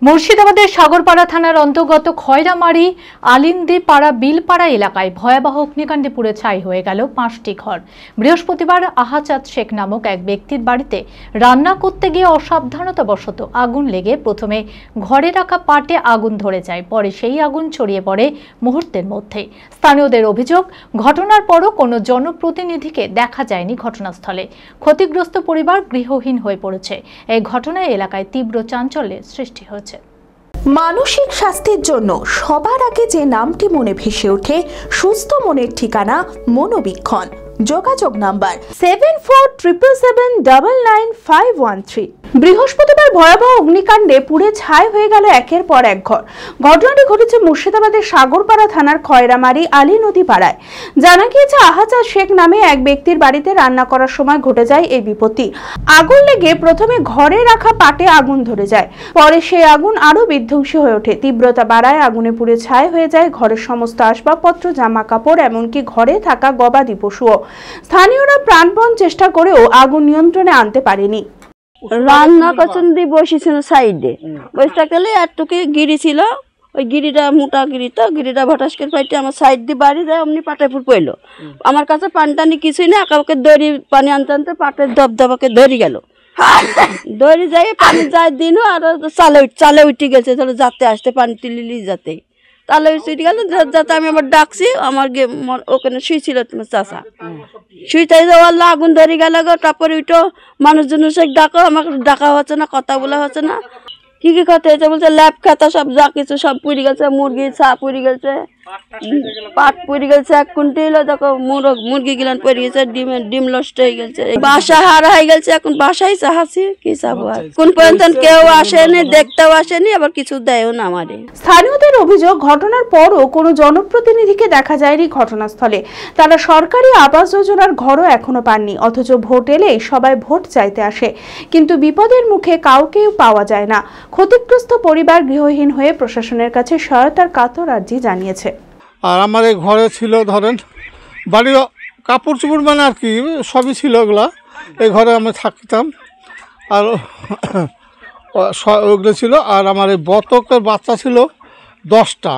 মুর্শিদাবাদের সাগরপাড়া থানার অন্তর্গত খয়রামারি আলিন্দিপাড়া বিলপাড়া এলাকায় ভয়াবহ অগ্নিকাণ্ডে পুড়ে ছাই হয়ে গেল 5টি ঘর। বৃহস্পতিবার আহাচাঁদ শেখ নামক এক ব্যক্তির বাড়িতে রান্না করতে গিয়ে অসাবধানতাবশত আগুন লেগে প্রথমে ঘরে রাখা পাটে আগুন ধরে যায়, পরে সেই আগুন ছড়িয়ে পড়ে মুহূর্তের মধ্যে। স্থানীয়দের অভিযোগ, ঘটনার পরও কোনো জনপ্রতিনিধিকে দেখা যায়নি ঘটনাস্থলে। ক্ষতিগ্রস্ত পরিবার গৃহহীন হয়ে পড়েছে। এই ঘটনায় এলাকায় তীব্র চাঞ্চল্যের সৃষ্টি হয়েছে। মানসিক স্বাস্থ্যের জন্য সবার আগে যে নামটি মনে ভেসে ওঠে, সুস্থ মনের ঠিকানা মনোবীক্ষণ। যোগাযোগ নাম্বার 7477799513। বৃহস্পতিবার ভয়াবহ অগ্নিকাণ্ডে পুড়ে ছাই হয়ে গেল একের পর এক ঘর। ঘটনাটি ঘটেছে মুর্শিদাবাদের সাগরপাড়া থানার খয়রামারি আলী নদী পাড়ায়। জানা গিয়েছে, আহাচাঁদ শেখ নামে এক ব্যক্তির বাড়িতে রান্না করার সময় ঘটে যায় এই বিপত্তি। আগুন লেগে প্রথমে ঘরে রাখা পাটে আগুন ধরে যায়, পরে সেই আগুন আরো বিধ্বংসী হয়ে ওঠে। তীব্রতা বাড়ায় আগুনে পুড়ে ছাই হয়ে যায় ঘরের সমস্ত আসবাবপত্র, জামা কাপড়, এমনকি ঘরে থাকা গবাদি পশুও। স্থানীয়রা প্রাণপণ চেষ্টা করেও আগুন নিয়ন্ত্রণে আনতে পারেনি। রান্না করছেন দিয়ে বসেছিল সাইডে, বসে থাকলে একটুকি গিরি ছিল, ওই গিরিটা মোটা গিরি, তো গিরিটা ভটাস করে পাইতে আমার সাইড দিয়ে বাড়ি যায়, অমনি পাটে ফুল পড়লো। আমার কাছে পানি টানি কিছুই না, একে দড়ি পানি আনতে আনতে পাটের দবদবাকে ধরে গেল, ধরে যাই পানি যায় দিনও আর চালে উঠে গেছে, তাহলে যাতে আসতে পানি তুলিলি যাতে তাহলে উঠে গেল, যাতে আমি আবার ডাকছি, আমার ওখানে শুয়েছিল তোমার চাষা, শুইতে যাওয়ার আগুন ধরে গেল গো। তারপরে উঠো মানুষজন ডাকো, আমাকে ডাকা হচ্ছে না, কথা বলা হচ্ছে না, কি কি কথা হয়েছে বলছে ল্যাব খাতা সব যা কিছু সব পুড়ে গেছে, মুরগি ছা পুড়ে গেছে, পাট পুড়ে গেছে 1 কুইন্টাল, দেখো মুরগি গিলান পড়ে গেছে, ডিম নষ্ট হয়ে গেছে, বাসা হারা হয়ে গেছে। এখন বাসায় চাহাছি কি চাবো, আর কোন পর্যন্ত কেউ আসেনি, দেখতেও আসেনি, আবার কিছু দেয়ও না আমারে। স্থানীয়দের অভিযোগ, ঘটনার পরও কোনো জনপ্রতিনিধিকে দেখা যায়নি ঘটনাস্থলে। তারা সরকারি আবাস যোজনার ঘরও এখনো পাননি, অথচ ভোট এলেই সবাই ভোট চাইতে আসে, কিন্তু বিপদের মুখে কাউকেও পাওয়া যায় না। ক্ষতিগ্রস্ত পরিবার গৃহহীন হয়ে প্রশাসনের কাছে সহায়তার কাতর আর্জি জানিয়েছে। আর আমার এই ঘরে ছিল, ধরেন বাড়ির কাপড় চোপড় মানে আর কি সবই ছিল, ওগুলা এই ঘরে আমি থাকতাম, আর ওগুলো ছিল। আর আমার এই বতকের বাচ্চা ছিল 10টা,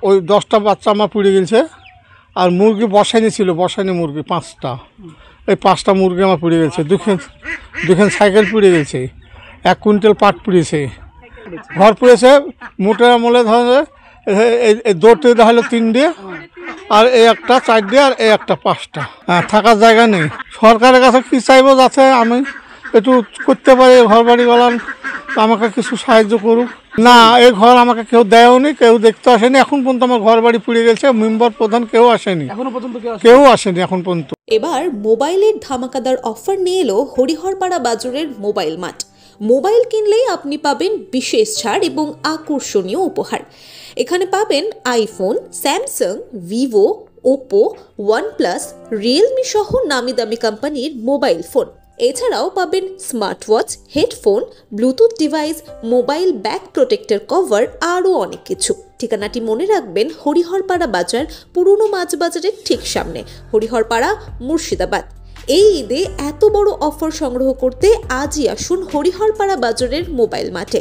ওই 10টা বাচ্চা আমার পুড়ে গেছে। আর মুরগি বসাইনি ছিল, বসাইনি মুরগি 5টা, এই 5টা মুরগি আমার পুড়ে গেছে। দুখান সাইকেল পুড়ে গেছে, 1 কুইন্টাল পাট পুড়েছে, ঘর পুড়েছে মোটের আমলে। ধরে এই দৌড়তে দেখালো 3 দিয়ে, আর এই একটা 4 দিয়ে, আর এই একটা 5টা। থাকার জায়গা নেই। সরকারের কাছে কী চাইবো, যাতে আমি একটু করতে পারি, ঘর বাড়ি গেলাম, আমাকে কিছু সাহায্য করুক। না, এই ঘর আমাকে কেউ দেয়নি, কেউ দেখতে আসেনি এখন পর্যন্ত। আমার ঘর বাড়ি পুড়ে গেছে, মেম্বার প্রধান কেউ আসেনি, কেউ আসেনি এখন পর্যন্ত। এবার মোবাইলের ধামাকাদার অফার নিয়ে এলো হরিহরপাড়া বাজারের মোবাইল মার্ট। মোবাইল কিনলেই আপনি পাবেন বিশেষ ছাড় এবং আকর্ষণীয় উপহার। এখানে পাবেন iPhone, Samsung, Vivo, Oppo, OnePlus, Realme সহ নামি দামি কোম্পানির মোবাইল ফোন। এছাড়াও পাবেন smart watch, headphone, Bluetooth device, mobile back protector cover, আরও অনেক কিছু। ঠিকানাটি মনে রাখবেন, হরিহরপাড়া বাজার, পুরনো মাছ বাজারের ঠিক সামনে, হরিহরপাড়া, মুর্শিদাবাদ। এই ঈদে এত বড় অফার সংগ্রহ করতে আজই আসুন হরিহরপাড়া বাজারের মোবাইল মার্টে।